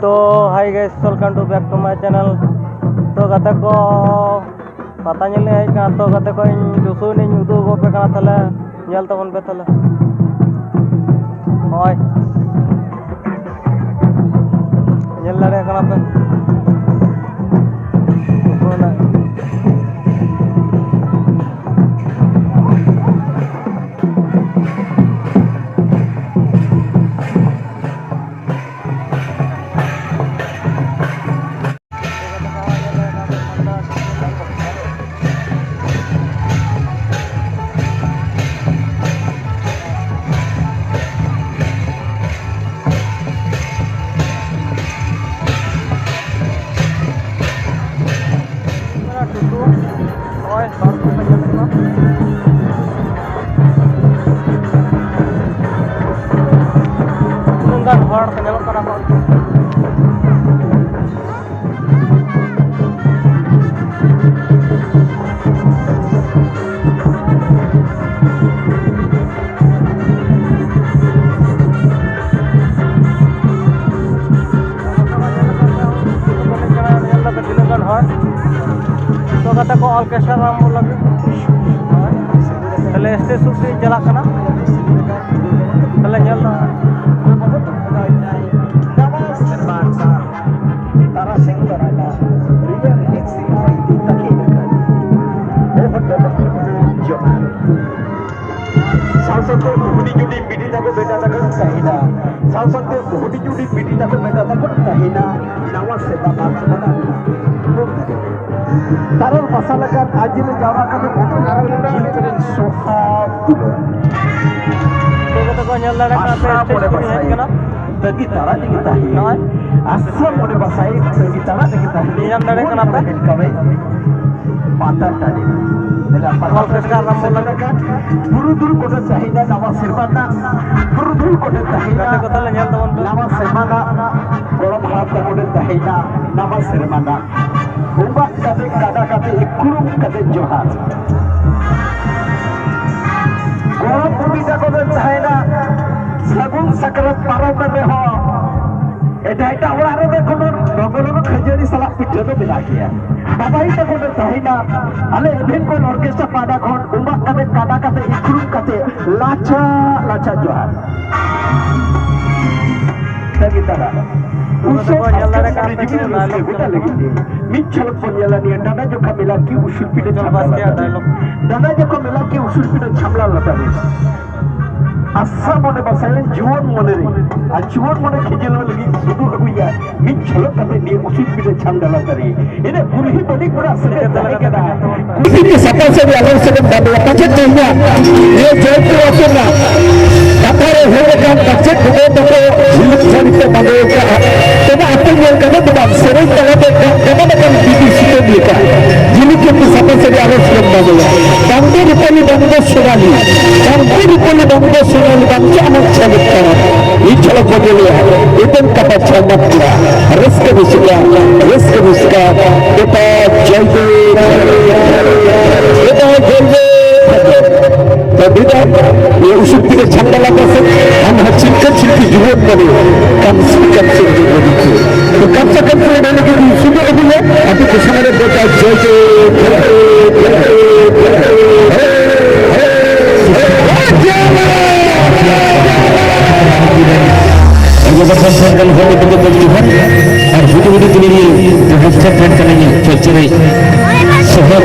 तो hi guys welcome to back to my channel. तो गाते को पता नहीं है क्या तो गाते को दुसु ने उदू गो पे कना तले नेल तबन पे तले हाय नेल लड़े कना पे तो कता को ऑर्केस्ट्रा राम बोला तले स्टेज से चला कना तले ñal na तारा सिंह कराला रियल एक सिंह तकी लगा वो होटल जो सासते बुढ़ी जुड़ी पीढ़ी तक बेटा तक कहिना सासते बुढ़ी जुड़ी पीढ़ी तक बेटा तक कहिना नवा से बाबा बना तारल मसाला का आज में जावा का जिनकरन सोफा तो तो ñal la ka स्टेज पे है bagi tara di kita asal mode basai bagi tara di kita yang dari kenapa mata tadi dalam parwal sekarang melakukan buru-buru kota cahida nama sirmana buru-buru kota cahida kota lenyal teman nama sirmana golong harap kota cahida nama sirmana ubah kata kata ikurung kata johar golong pemisa kota cahida sagun sakrat parab में हो एटा ओड़ा रे देखो लोगो खजरी सला पिठे तो मिला गया बाबा ही तक तो तहिना अले एभेन को ऑर्केस्ट्रा पाडा खन उमा कते काटा कते इखरुम कते लाचा लाचा जोहार तगी तारा उसे ñalare ka pe dialog बेटा लगी मिचल पनियाला नि दादा जो मिला की उsul पिटे छमला डायलॉग दादा जो मिला की उsul पिटे छमला लता asal mone basayan juan mone re a juan mone khijel lagi sudu aguya min chalo kate ni usit pide chandala tari ine purhi bodi pura sare dalai kada usi ke sapal se agar se badu kache tuhna ye joytu apna katare hore kan kache thude to hiluk janite badu ka tena apun yel kada bad sare kala de kada kan bibi sito dika jiluk ke sapal se agar se badu tamde rupani badu surali tamde rupani badu bangsa anak calit karat ini colok modelnya itu kata camat dia rezeki musika kita jaldi tapi dah ये उसी के झंडा लगा से हम चिंकन चिंकी जुवत बने कम से कम तो कम से कम से मैंने कि सुबह अभी है अभी कुछ हमारे बेटा जबरदस्त होने के बाद और वीडियो के लिए जो हैशटैग ट्रेंड करेंगे चर्चे शहर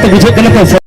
ᱵᱩᱡᱷᱟᱹᱜ ᱠᱟᱱᱟ ᱛᱚ